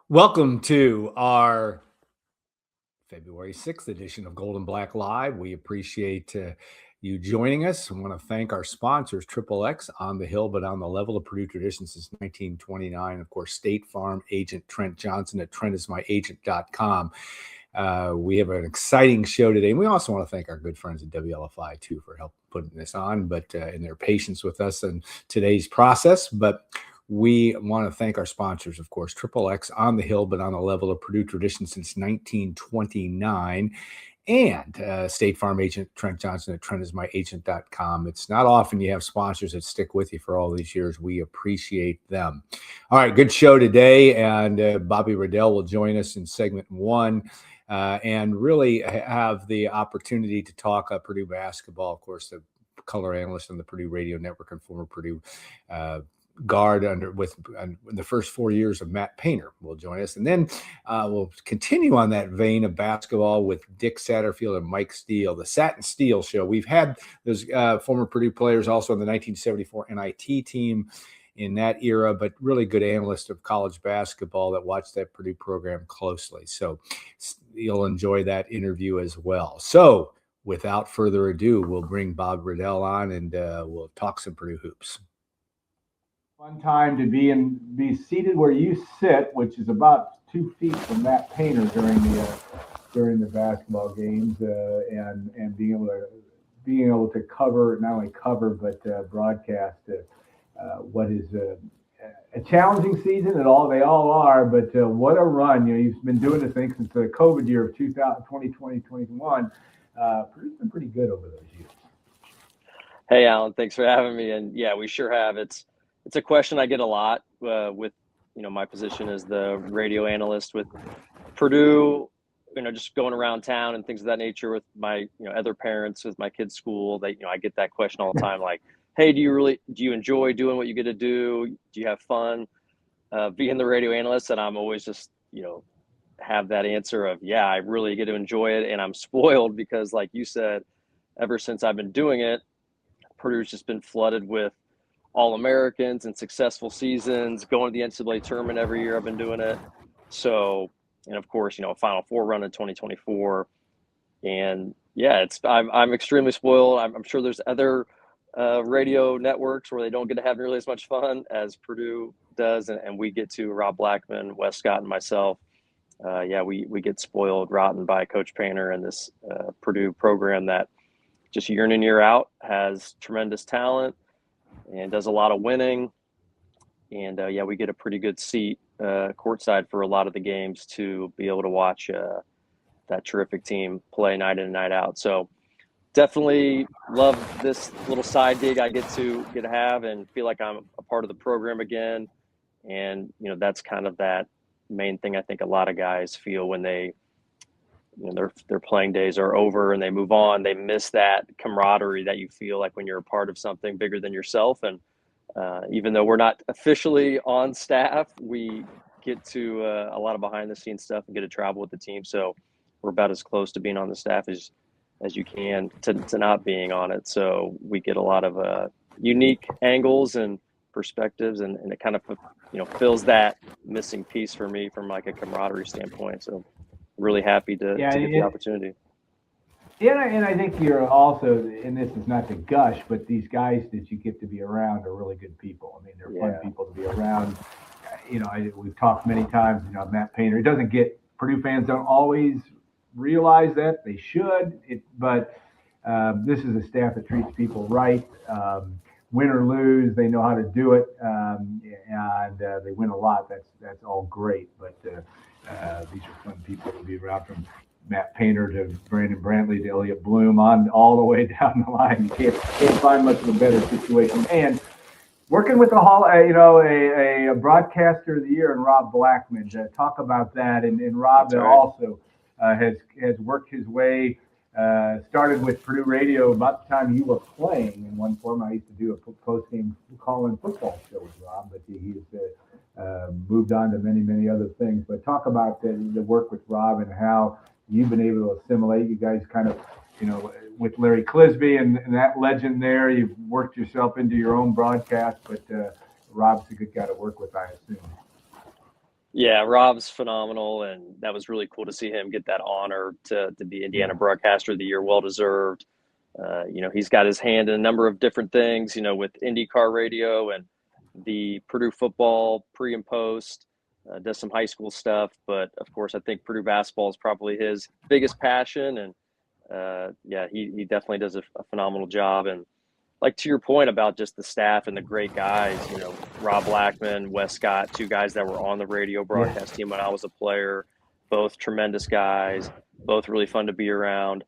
Welcome to our February 6th edition of Golden Black Live. We appreciate you joining us. I want to thank our sponsors, Triple X, On the Hill, but on the level of Purdue tradition since 1929. Of course, State Farm agent Trent Johnson at trentismyagent.com. We have an exciting show today. And we also want to thank our good friends at WLFI, too, for help putting this on, but in their patience with us in today's process. But we want to thank our sponsors, of course, Triple X, On the Hill, but on the level of Purdue tradition since 1929. And State Farm agent Trent Johnson at trentismyagent.com. It's not often you have sponsors that stick with you for all these years. We appreciate them. All right, good show today. And Bobby Riddell will join us in segment one. And really have the opportunity to talk Purdue basketball. Of course, the color analyst on the Purdue Radio Network and former Purdue guard with the first 4 years of Matt Painter will join us. And then we'll continue on that vein of basketball with Dick Satterfield and Mike Steele, the Satin Steel Show. We've had those former Purdue players also on the 1974 NIT team in that era, but really good analyst of college basketball that watched that Purdue program closely. So you'll enjoy that interview as well. So without further ado, we'll bring Bob Riddell on and we'll talk some Purdue hoops. Fun time to be seated where you sit, which is about 2 feet from Matt Painter during the basketball games, and being able to cover, not only cover but broadcast what is a challenging season. They all are, but what a run! He's been doing this thing since the COVID year of 2020, 2021. Purdue's been pretty good over those years. Hey, Alan, thanks for having me. And yeah, we sure have. It's a question I get a lot with, my position as the radio analyst with Purdue, just going around town and things of that nature with my, other parents with my kids' school. I get that question all the time. Like, hey, do you enjoy doing what you get to do? Do you have fun being the radio analyst? And I'm always just, have that answer of, yeah, I really get to enjoy it. And I'm spoiled because, like you said, ever since I've been doing it, Purdue's just been flooded with All-Americans and successful seasons, going to the NCAA tournament every year I've been doing it. So, and of course, Final Four run in 2024. And yeah, I'm extremely spoiled. I'm sure there's other radio networks where they don't get to have nearly as much fun as Purdue does. And we get to, Rob Blackman, Wes Scott, and myself. We get spoiled rotten by Coach Painter and this Purdue program that just year in and year out has tremendous talent and does a lot of winning. And we get a pretty good seat courtside for a lot of the games to be able to watch that terrific team play night in and night out. So definitely love this little side gig I get to have and feel like I'm a part of the program again. And, that's kind of that main thing I think a lot of guys feel when they, their playing days are over and they move on. They miss that camaraderie that you feel like when you're a part of something bigger than yourself. And even though we're not officially on staff, we get to a lot of behind the scenes stuff and get to travel with the team. So we're about as close to being on the staff as you can to not being on it. So we get a lot of unique angles and perspectives, and it kind of fills that missing piece for me from like a camaraderie standpoint. So really happy to get the opportunity. Yeah, and I think you're also, and this is not to gush, but these guys that you get to be around are really good people. I mean, they're fun people to be around. We've talked many times, Matt Painter. Purdue fans don't always realize that. They should, but this is a staff that treats people right. Win or lose, they know how to do it, and they win a lot. That's all great, but these are fun people to be around, from Matt Painter to Brandon Brantley to Elliot Bloom, on all the way down the line. You can't find much of a better situation. And working with a broadcaster of the year in Rob Blackman, to talk about that. And Rob also has worked his way. Started with Purdue Radio about the time you were playing in one form. I used to do a post-game call-in football show with Rob, but he's moved on to many, many other things. But talk about the work with Rob and how you've been able to assimilate. You guys kind of, with Larry Clisby and that legend there, you've worked yourself into your own broadcast. But Rob's a good guy to work with, I assume. Yeah, Rob's phenomenal, and that was really cool to see him get that honor to be Indiana Broadcaster of the Year. Well deserved. He's got his hand in a number of different things, with IndyCar radio and the Purdue football pre and post, does some high school stuff. But of course, I think Purdue basketball is probably his biggest passion. And he definitely does a phenomenal job. And like to your point about just the staff and the great guys, Rob Blackman, Wes Scott, two guys that were on the radio broadcast team when I was a player, both tremendous guys, both really fun to be around.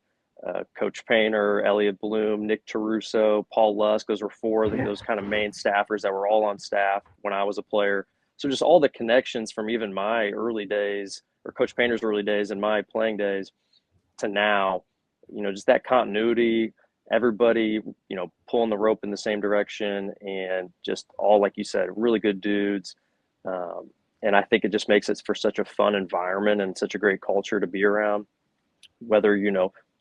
Coach Painter, Elliot Bloom, Nick Taruso, Paul Lusk. Those were four of those kind of main staffers that were all on staff when I was a player. So just all the connections from even my early days or Coach Painter's early days and my playing days to now, just that continuity, everybody, pulling the rope in the same direction, and just all, like you said, really good dudes. And I think it just makes it for such a fun environment and such a great culture to be around, whether,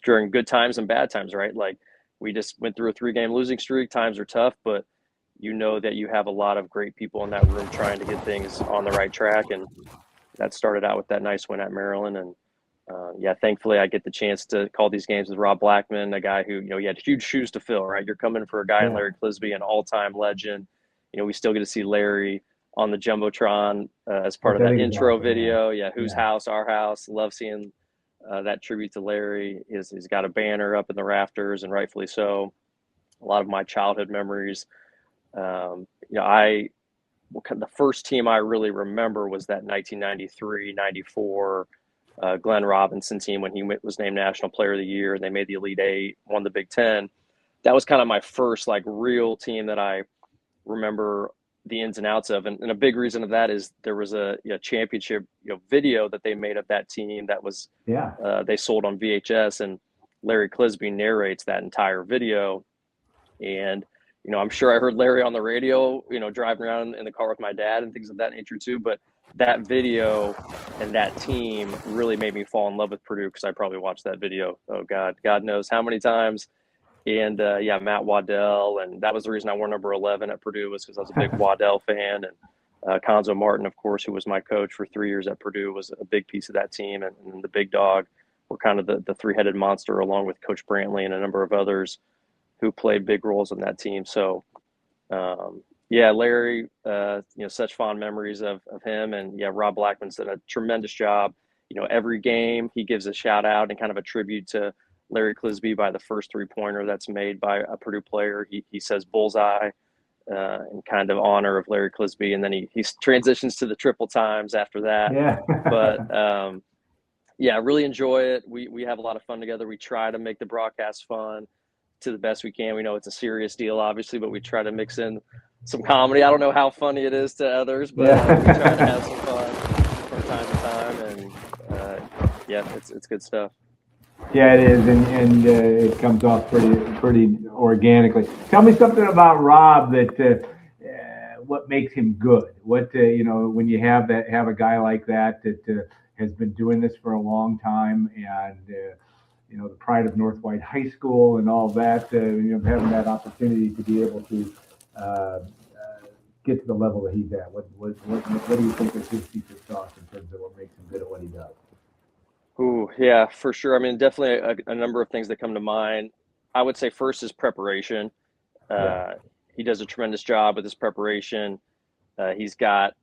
during good times and bad times, right? Like we just went through a 3-game losing streak. Times are tough, but that you have a lot of great people in that room trying to get things on the right track. And that started out with that nice win at Maryland. And thankfully I get the chance to call these games with Rob Blackman, a guy who, he had huge shoes to fill, right? You're coming for a guy in Larry Clisby, an all-time legend. We still get to see Larry on the Jumbotron as part of that intro video. Whose house, our house. Love seeing that tribute to Larry. He's got a banner up in the rafters, and rightfully so. A lot of my childhood memories. The first team I really remember was that 1993-94 Glenn Robinson team when he was named National Player of the Year. They made the Elite Eight, won the Big Ten. That was kind of my first real team that I remember the ins and outs of. And a big reason of that is there was a championship video that they made of that team that was they sold on VHS, and Larry Clisby narrates that entire video. And I'm sure I heard Larry on the radio, driving around in the car with my dad and things of that nature too. But that video and that team really made me fall in love with Purdue, because I probably watched that video, God knows how many times. And Matt Waddell, and that was the reason I wore number 11 at Purdue, was because I was a big Waddell fan. And Conzo Martin, of course, who was my coach for 3 years at Purdue, was a big piece of that team. And the big dog were kind of the three-headed monster, along with Coach Brantley and a number of others who played big roles in that team. So, Larry, such fond memories of him. And Rob Blackman's done a tremendous job. Every game he gives a shout out and kind of a tribute to Larry Clisby by the first 3-pointer that's made by a Purdue player. He says bullseye in kind of honor of Larry Clisby. And then he transitions to the triple times after that. Yeah. But really enjoy it. We have a lot of fun together. We try to make the broadcast fun to the best we can. We know it's a serious deal, obviously, but we try to mix in some comedy. I don't know how funny it is to others, but we try to have some fun from time to time. And it's good stuff. Yeah, it is, and it comes off pretty organically. Tell me something about Rob that what makes him good. What when you have a guy like that has been doing this for a long time, and the pride of North White High School and all that. Having that opportunity to be able to get to the level that he's at. What do you think is his secret sauce in terms of what makes him good at what he does? Ooh, yeah, for sure. I mean, definitely a number of things that come to mind. I would say first is preparation. He does a tremendous job with his preparation. He's got,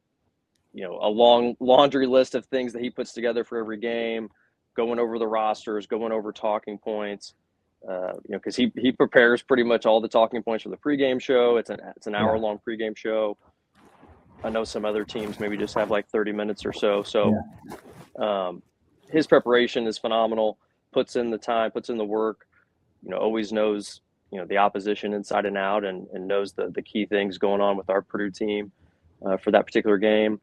a long laundry list of things that he puts together for every game, going over the rosters, going over talking points, because he prepares pretty much all the talking points for the pregame show. It's an hour-long pregame show. I know some other teams maybe just have 30 minutes or so. So his preparation is phenomenal, puts in the time, puts in the work, always knows, the opposition inside and out, and knows the key things going on with our Purdue team for that particular game.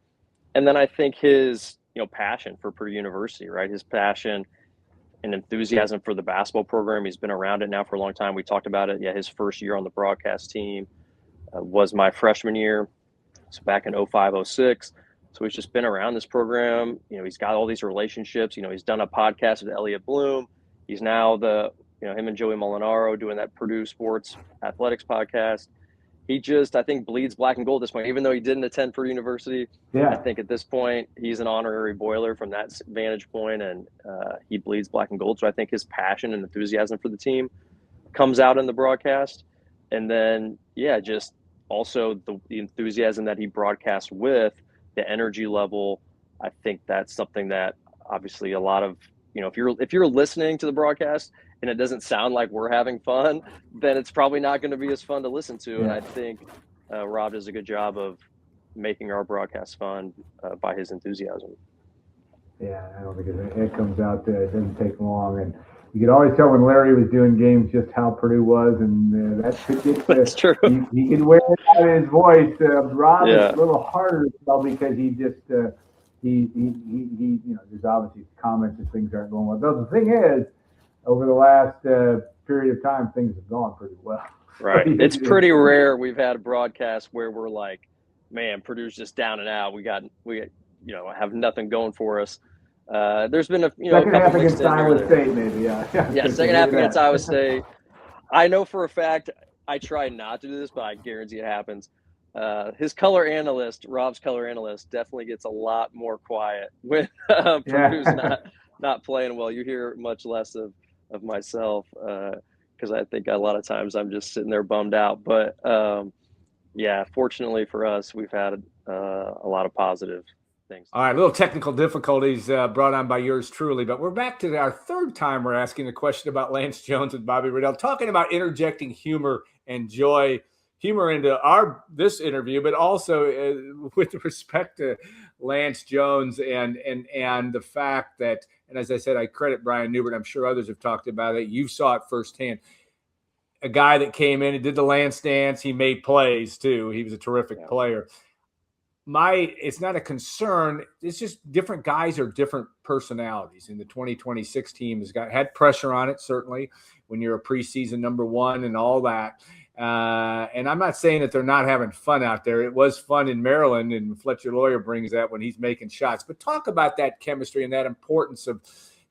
And then I think his, passion for Purdue University, right? His passion and enthusiasm for the basketball program. He's been around it now for a long time. We talked about it. His first year on the broadcast team was my freshman year. So back in 05-06. So he's just been around this program. He's got all these relationships. He's done a podcast with Elliot Bloom. He's now him and Joey Molinaro doing that Purdue Sports Athletics podcast. I think, bleeds black and gold at this point. Even though he didn't attend Purdue University, I think at this point he's an honorary Boiler from that vantage point, and he bleeds black and gold. So I think his passion and enthusiasm for the team comes out in the broadcast. And then, yeah, just also the enthusiasm that he broadcasts with, the energy level. I think that's something that obviously a lot of, if you're listening to the broadcast and it doesn't sound like we're having fun, then it's probably not going to be as fun to listen to. Yeah. And I think Rob does a good job of making our broadcast fun by his enthusiasm. Yeah, I don't think it comes out there. It doesn't take long. And you could always tell when Larry was doing games just how Purdue was, and that could get That's true. He could wear it out in his voice. Rob is a little harder to tell because he just there's obviously comments and things aren't going well. But the thing is, over the last period of time, things have gone pretty well. Right. It's pretty rare we've had a broadcast where we're like, man, Purdue's just down and out. We have nothing going for us. There's been a second half couple against Iowa State, maybe. Yeah, second half against Iowa State. I know for a fact, I try not to do this, but I guarantee it happens. His color analyst, Rob's color analyst, definitely gets a lot more quiet when Purdue's not playing well. You hear much less of myself because I think a lot of times I'm just sitting there bummed out. But fortunately for us, we've had a lot of positive things. All right, little technical difficulties brought on by yours truly, but we're back to our third time we're asking a question about Lance Jones and Bobby Riddell, talking about interjecting humor and humor into this interview, but also with respect to Lance Jones and the fact that, and as I said, I credit Brian Newbert. I'm sure others have talked about it. You saw it firsthand. A guy that came in and did the Lance dance. He made plays too. He was a terrific player. It's not a concern. It's just different guys are different personalities. And the 2026 team had pressure on it, certainly, when you're a preseason number one and all that. And I'm not saying that they're not having fun out there. It was fun in Maryland, and Fletcher Lawyer brings that when he's making shots. But talk about that chemistry and that importance of,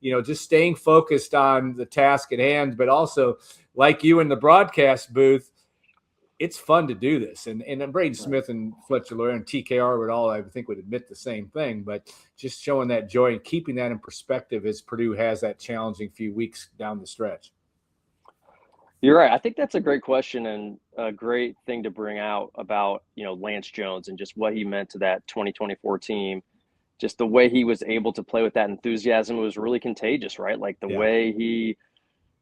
just staying focused on the task at hand, but also, like you in the broadcast booth, it's fun to do this. And Braden Smith and Fletcher Lawyer and TKR would admit the same thing, but just showing that joy and keeping that in perspective as Purdue has that challenging few weeks down the stretch. You're right. I think that's a great question and a great thing to bring out about, Lance Jones and just what he meant to that 2024 team. Just the way he was able to play with that enthusiasm was really contagious, right? Like the way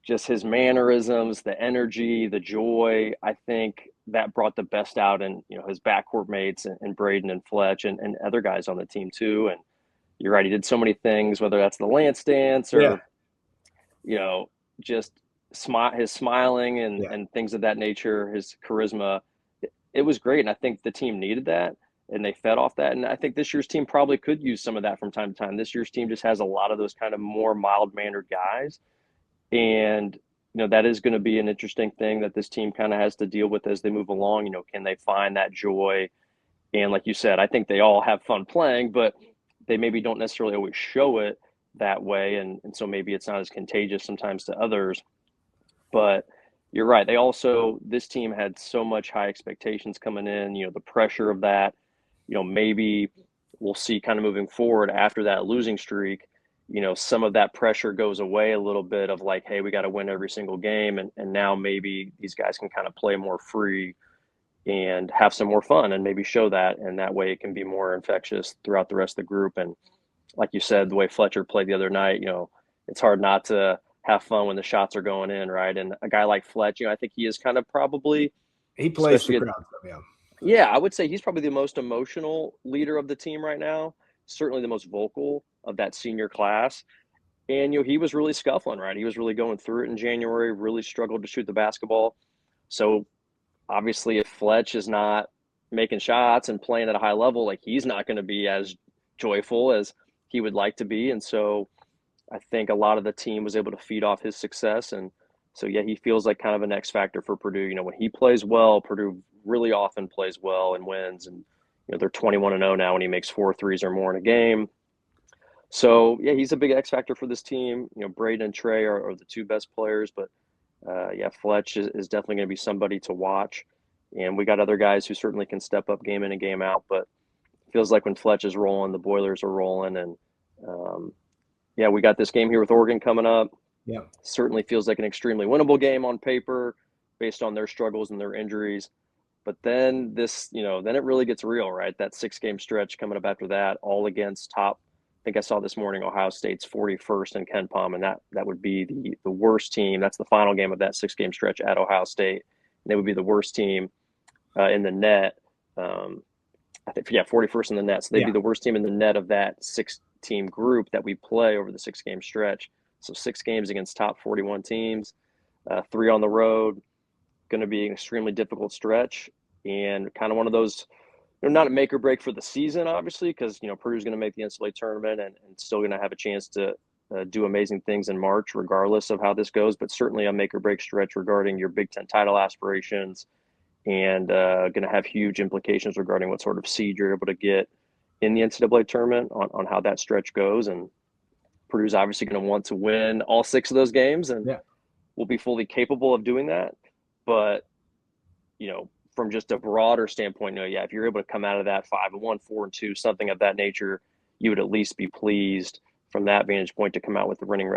his mannerisms, the energy, the joy, I think that brought the best out in, his backcourt mates and Braden and Fletch and other guys on the team too. And you're right. He did so many things, whether that's the Lance dance or, just his smiling and things of that nature, his charisma. It was great. And I think the team needed that and they fed off that. And I think this year's team probably could use some of that from time to time. This year's team just has a lot of those kind of more mild-mannered guys. And, that is going to be an interesting thing that this team kind of has to deal with as they move along. Can they find that joy? And like you said, I think they all have fun playing, but they maybe don't necessarily always show it that way. And so maybe it's not as contagious sometimes to others. But you're right. This team had so much high expectations coming in, the pressure of that, maybe we'll see kind of moving forward after that losing streak, some of that pressure goes away a little bit of like, hey, we got to win every single game. And now maybe these guys can kind of play more free and have some more fun and maybe show that. And that way it can be more infectious throughout the rest of the group. And like you said, the way Fletcher played the other night, it's hard not to have fun when the shots are going in, right? And a guy like Fletch, I think he is kind of probably – he plays the crowd. Yeah, I would say he's probably the most emotional leader of the team right now, certainly the most vocal of that senior class. And, he was really scuffling, right? He was really going through it in January, really struggled to shoot the basketball. So, obviously, if Fletch is not making shots and playing at a high level, like he's not going to be as joyful as he would like to be. And so I think a lot of the team was able to feed off his success. And so, he feels like kind of an X factor for Purdue. When he plays well, Purdue really often plays well and wins. And, they're 21-0 now when he makes 4 threes or more in a game. So, he's a big X factor for this team. Braden and Trey are the two best players. But, Fletch is definitely going to be somebody to watch. And we got other guys who certainly can step up game in and game out. But it feels like when Fletch is rolling, the Boilers are rolling. And yeah, we got this game here with Oregon coming up. Yeah, certainly feels like an extremely winnable game on paper based on their struggles and their injuries. But then then it really gets real, right? That 6-game stretch coming up after that, all against top. I think I saw this morning Ohio State's 41st in KenPom, and that would be the worst team. That's the final game of that 6-game stretch at Ohio State, and they would be the worst team in the net. I think 41st in the net, so they'd be the worst team in the net of that 6-team group that we play over the 6-game stretch. So 6 games against top 41 teams, 3 on the road, going to be an extremely difficult stretch, and kind of one of those, not a make or break for the season, obviously, because Purdue's going to make the NCAA tournament and still going to have a chance to do amazing things in March, regardless of how this goes. But certainly a make or break stretch regarding your Big Ten title aspirations, and going to have huge implications regarding what sort of seed you're able to get in the NCAA tournament on how that stretch goes. And Purdue's obviously going to want to win all 6 of those games, and will be fully capable of doing that. But, from just a broader standpoint, if you're able to come out of that 5-1, 4-2, something of that nature, you would at least be pleased from that vantage point to come out with the winning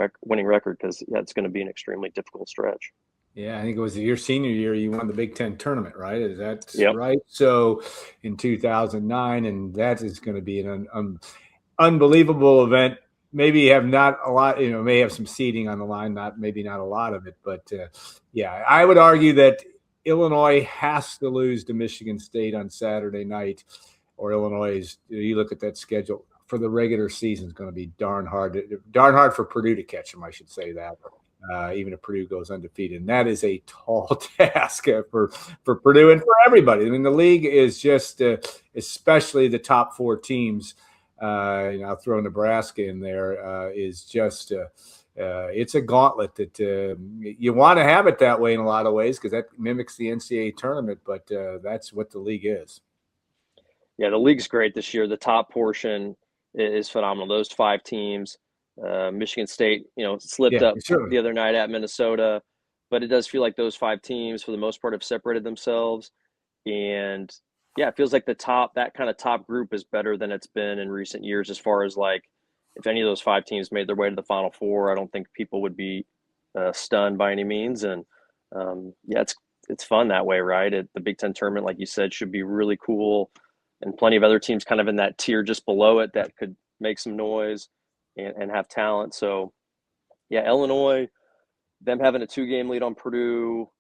record, because it's going to be an extremely difficult stretch. Yeah, I think it was your senior year you won the Big Ten tournament, right? Is that Yep. right? So in 2009, and that is going to be an unbelievable event. Maybe you have not a lot, may have some seeding on the line, maybe not a lot of it, but I would argue that Illinois has to lose to Michigan State on Saturday night, or Illinois you look at that schedule for the regular season is going to be darn hard for Purdue to catch them. I should say that. Even if Purdue goes undefeated. And that is a tall task for Purdue and for everybody. I mean, the league is just, especially the top 4 teams, I'll throw Nebraska in there, is just it's a gauntlet that you want to have it that way in a lot of ways, because that mimics the NCAA tournament, but that's what the league is. Yeah, the league's great this year. The top portion is phenomenal. Those 5 teams. Michigan State, slipped up the other night at Minnesota, but it does feel like those 5 teams, for the most part, have separated themselves. And it feels like that kind of top group is better than it's been in recent years, as far as like, if any of those 5 teams made their way to the Final Four, I don't think people would be stunned by any means. And it's fun that way, right? The Big Ten tournament, like you said, should be really cool, and plenty of other teams kind of in that tier just below it that could make some noise and have talent. So Illinois, them having a 2-game lead on Purdue,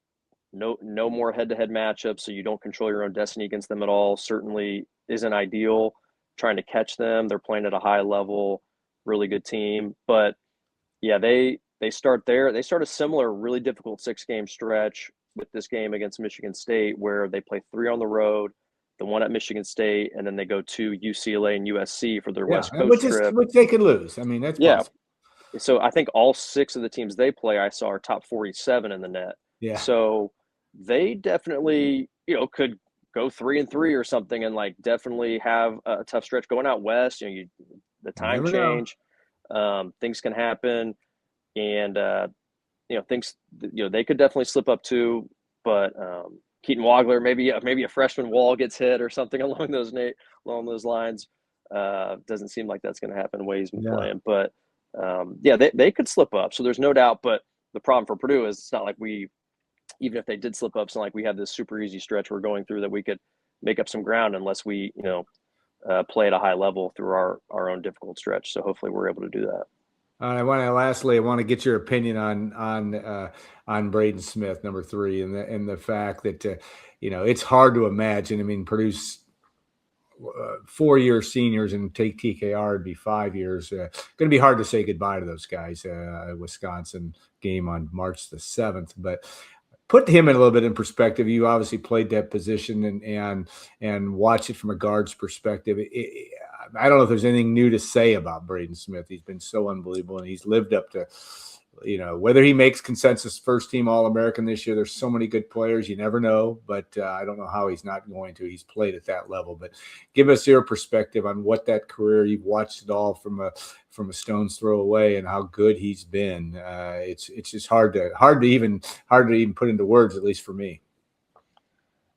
no more head-to-head matchups, so you don't control your own destiny against them at all, certainly isn't ideal. Trying to catch them, they're playing at a high level, really good team. But they start a similar really difficult 6-game stretch with this game against Michigan State, where they play 3 on the road, the 1 at Michigan State, and then they go to UCLA and USC for their West Coast trip. Which they could lose. I mean, that's possible. So I think all 6 of the teams they play, I saw, are top 47 in the net. Yeah. So they definitely, could go 3-3 or something, and like definitely have a tough stretch going out west. The time change, things can happen, and things, they could definitely slip up too. But Keaton Wagler, maybe a freshman wall gets hit or something along those lines. Doesn't seem like that's going to happen the way he's been playing. But they could slip up. So there's no doubt. But the problem for Purdue is it's not like even if they did slip up, it's not like we have this super easy stretch we're going through that we could make up some ground unless we play at a high level through our own difficult stretch. So hopefully we're able to do that. I want to get your opinion on Braden Smith, number 3, and the fact that it's hard to imagine. I mean, Purdue's 4-year seniors, and take TKR would be 5 years. Going to be hard to say goodbye to those guys. Wisconsin game on March the 7th, but put him in a little bit in perspective. You obviously played that position and watch it from a guard's perspective. I don't know if there's anything new to say about Braden Smith. He's been so unbelievable, and he's lived up to, whether he makes consensus first team All-American this year. There's so many good players. You never know, but I don't know how he's not going to. He's played at that level. But give us your perspective on what that career, you've watched it all from a stone's throw away, and how good he's been. It's just hard to even put into words, at least for me.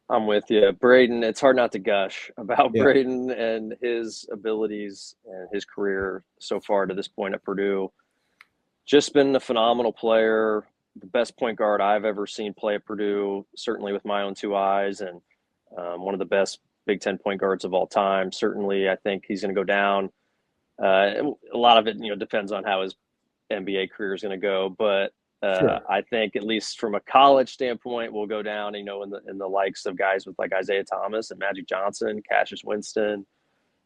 I'm with you. Braden, it's hard not to gush about Yeah. Braden and his abilities and his career so far to this point at Purdue. Just been a phenomenal player, the best point guard I've ever seen play at Purdue, certainly with my own two eyes, and one of the best Big Ten point guards of all time. Certainly, I think he's going to go down. A lot of it, depends on how his NBA career is going to go, but Sure. I think at least from a college standpoint, we'll go down, in the likes of guys with like Isaiah Thomas and Magic Johnson, Cassius Winston,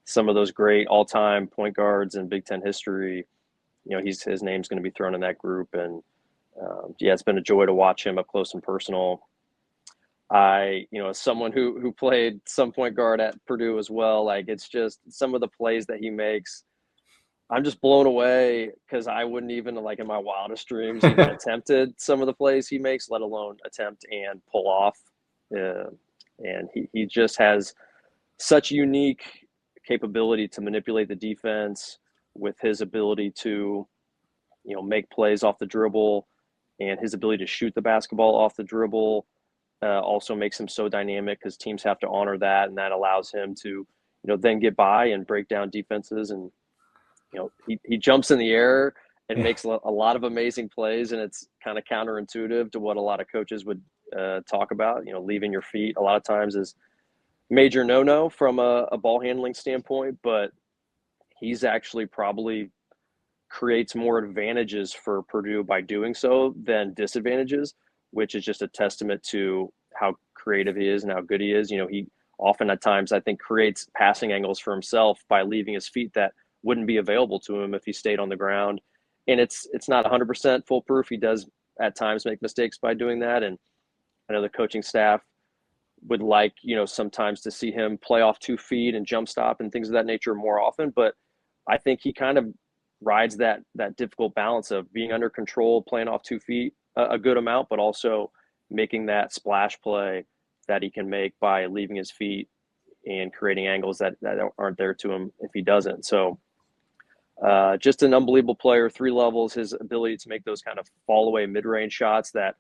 some of those great all-time point guards in Big Ten history. His name's going to be thrown in that group, and it's been a joy to watch him up close and personal. As someone who played some point guard at Purdue as well, like it's just some of the plays that he makes. I'm just blown away because I wouldn't even, like in my wildest dreams, even attempted some of the plays he makes, let alone attempt and pull off. And he just has such unique capability to manipulate the defense with his ability to, make plays off the dribble, and his ability to shoot the basketball off the dribble also makes him so dynamic because teams have to honor that, and that allows him to, then get by and break down defenses. And he jumps in the air and makes a lot of amazing plays, and it's kind of counterintuitive to what a lot of coaches would talk about. Leaving your feet a lot of times is major no-no from a ball handling standpoint, but he's actually probably creates more advantages for Purdue by doing so than disadvantages, which is just a testament to how creative he is and how good he is. He often at times, I think, creates passing angles for himself by leaving his feet that wouldn't be available to him if he stayed on the ground. And it's not 100% foolproof. He does at times make mistakes by doing that. And I know the coaching staff would like, sometimes to see him play off 2 feet and jump stop and things of that nature more often. But I think he kind of rides that difficult balance of being under control, playing off 2 feet a good amount, but also making that splash play that he can make by leaving his feet and creating angles that aren't there to him if he doesn't. So just an unbelievable player, 3 levels. His ability to make those kind of fall away mid-range shots that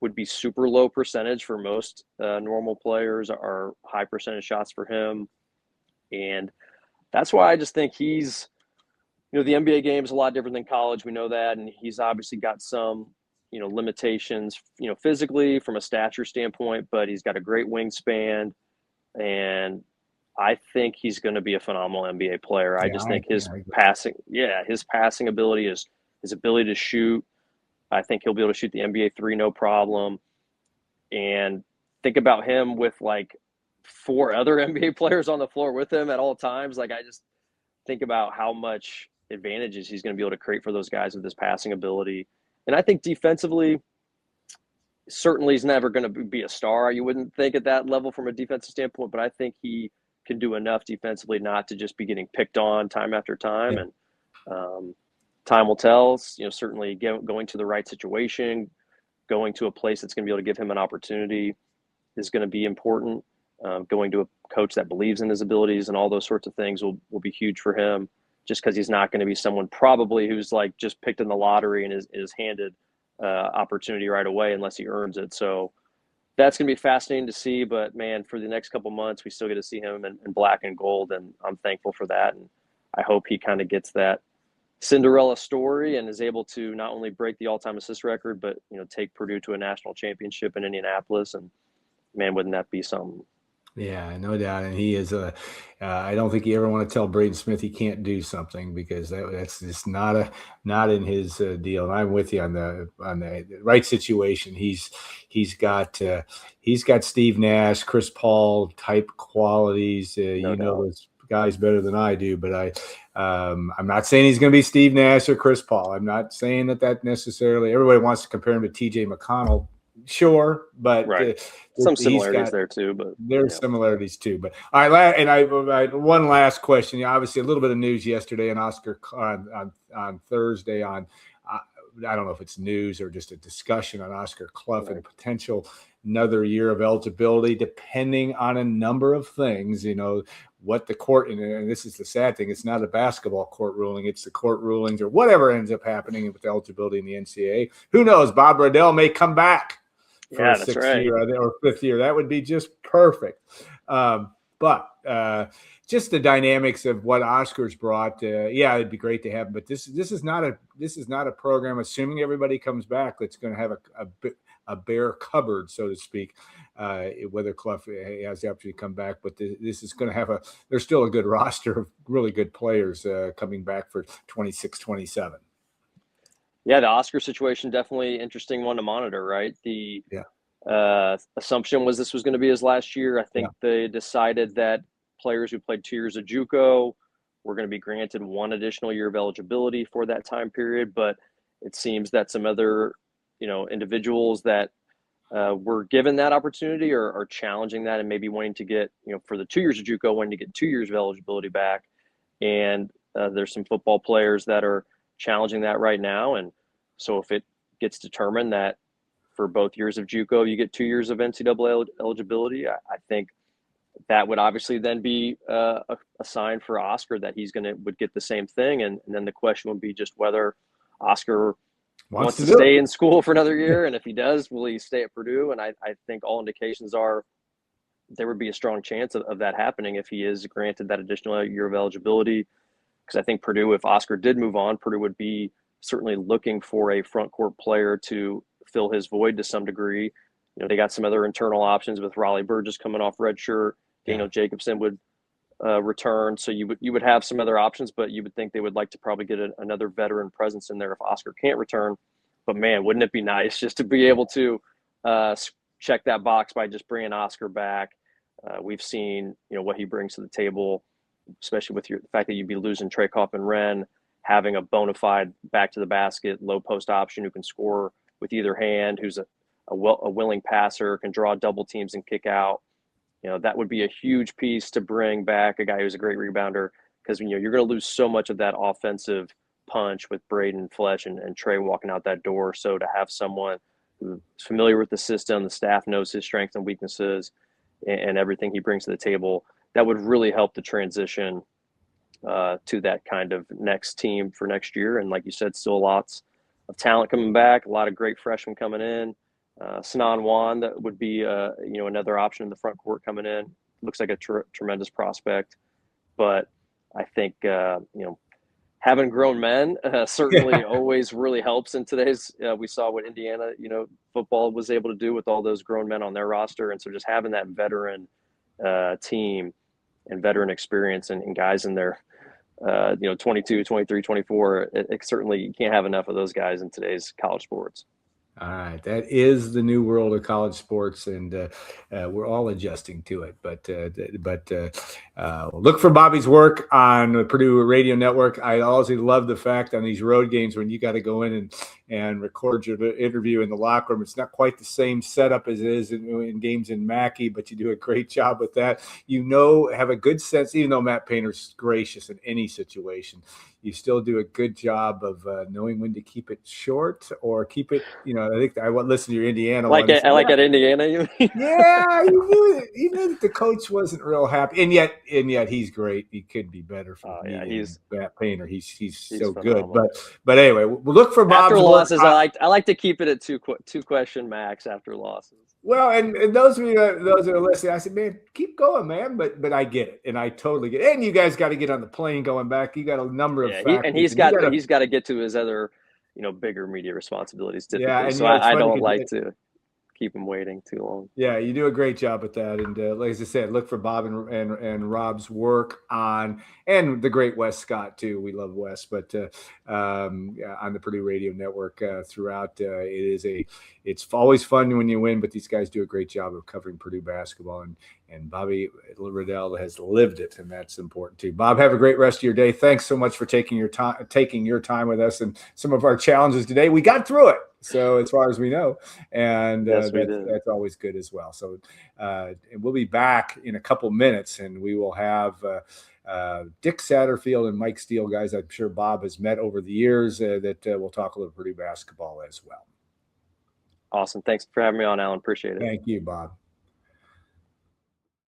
would be super low percentage for most normal players are high percentage shots for him. And that's why I just think he's, the NBA game is a lot different than college. We know that. And he's obviously got some, limitations, physically from a stature standpoint, but he's got a great wingspan. And I think he's going to be a phenomenal NBA player. I just think his passing ability, his ability to shoot. I think he'll be able to shoot the NBA 3 no problem. And think about him with like 4 other NBA players on the floor with him at all times. Like I just think about how much advantages he's going to be able to create for those guys with his passing ability. And I think defensively, certainly he's never going to be a star. You wouldn't think at that level from a defensive standpoint, but I think he can do enough defensively not to just be getting picked on time after time. Yeah. And time will tell. Certainly going to the right situation, going to a place that's going to be able to give him an opportunity is going to be important. Going to a coach that believes in his abilities and all those sorts of things will be huge for him, just because he's not going to be someone probably who's like just picked in the lottery and is handed opportunity right away unless he earns it. So that's going to be fascinating to see. But man, for the next couple months, we still get to see him in black and gold, and I'm thankful for that. And I hope he kind of gets that Cinderella story and is able to not only break the all-time assist record, but take Purdue to a national championship in Indianapolis. And man, wouldn't that be something? Yeah, no doubt. And he is I don't think you ever want to tell Braden Smith he can't do something, because that's just not in his deal. And I'm with you on the right situation. He's got Steve Nash, Chris Paul type qualities. No doubt. Those guys better than I do, but I'm not saying he's going to be Steve Nash or Chris Paul. I'm not saying that necessarily. Everybody wants to compare him to T.J. McConnell. Sure, but right. Some similarities there too, but there's similarities too. But all right, and I one last question. Obviously, a little bit of news yesterday on Oscar on Thursday on I don't know if it's news or just a discussion on Oscar Clough and potential another year of eligibility, depending on a number of things. What the court, and this is the sad thing, it's not a basketball court ruling, it's the court rulings or whatever ends up happening with eligibility in the NCAA. Who knows? Bob Riddell may come back for Yeah, a that's sixth right. year or fifth year. That would be just perfect. But just the dynamics of what Oscar's brought, it'd be great to have him. But this is not a program, assuming everybody comes back, that's going to have a bare cupboard, so to speak. Whether Clough has the opportunity to come back, but this is going to have there's still a good roster of really good players coming back for 26, 27. Yeah, the Oscar situation, definitely interesting one to monitor, right? The assumption was this was going to be his last year. I think they decided that players who played 2 years of JUCO were going to be granted 1 additional year of eligibility for that time period. But it seems that some other, individuals that were given that opportunity are challenging that and maybe wanting to get, for the 2 years of JUCO, wanting to get 2 years of eligibility back. And there's some football players that are challenging that right now. And so if it gets determined that for both years of JUCO, you get 2 years of NCAA eligibility, I think that would obviously then be a sign for Oscar that would get the same thing. And then the question would be just whether Oscar wants to stay in school for another year. And if he does, will he stay at Purdue? And I think all indications are there would be a strong chance of that happening if he is granted that additional year of eligibility. Because I think Purdue, if Oscar did move on, Purdue would be certainly looking for a front court player to fill his void to some degree. They got some other internal options with Raleigh Burgess coming off redshirt. Daniel Jacobson would return. So you would have some other options, but you would think they would like to probably get another veteran presence in there if Oscar can't return. But man, wouldn't it be nice just to be able to check that box by just bringing Oscar back? We've seen, what he brings to the table, especially with the fact that you'd be losing Trey Kaufman-Renn, having a bona fide back to the basket, low post option who can score with either hand, who's a willing passer, can draw double teams and kick out. That would be a huge piece to bring back a guy who's a great rebounder, because you're going to lose so much of that offensive punch with Braden Flesh and Trey walking out that door. So to have someone who's familiar with the system, the staff knows his strengths and weaknesses and everything he brings to the table, that would really help the transition to that kind of next team for next year. And like you said, still lots of talent coming back, a lot of great freshmen coming in. Sanan Wan, that would be another option in the front court coming in. Looks like a tremendous prospect. But I think having grown men certainly always really helps in today's. We saw what Indiana football was able to do with all those grown men on their roster, and so just having that veteran team and veteran experience and guys in there 22, 23, 24, it certainly, you can't have enough of those guys in today's college sports. All right, that is the new world of college sports, and we're all adjusting to it. But look for Bobby's work on the Purdue Radio Network. I always love the fact on these road games when you got to go in and record your interview in the locker room. It's not quite the same setup as it is in games in Mackey, but you do a great job with that. Have a good sense, even though Matt Painter's gracious in any situation, you still do a good job of knowing when to keep it short or keep it, I think I want to listen to your Indiana one. At Indiana, you mean? Yeah, you knew that the coach wasn't real happy, and yet he's great. He could be better for he's Matt Painter. He's so phenomenal. good. But anyway, we'll look for Bob's after losses. work. I like to keep it at two question max after losses. Well, and those of you those that are listening, I said, man, keep going, man. But I get it, and I totally get it. And you guys got to get on the plane going back. You got a number of factors. And he's got to get to his other, bigger media responsibilities typically. Yeah, and so I don't like to keep him waiting too long. Yeah, you do a great job with that. And like as I said, look for Bob and Rob's work and the great Wes Scott too. We love Wes, but on the Purdue Radio Network throughout, it's always fun when you win, but these guys do a great job of covering Purdue basketball, and Bobby Riddell has lived it, and that's important too. Bob, have a great rest of your day. Thanks so much for taking your time with us and some of our challenges today. We got through it. So as far as we know, and yes, that's always good as well. So we'll be back in a couple minutes, and we will have Dick Satterfield and Mike Steele, guys I'm sure Bob has met over the years, that we'll talk a little Purdue basketball as well. Awesome. Thanks for having me on, Alan. Appreciate it. Thank you, Bob.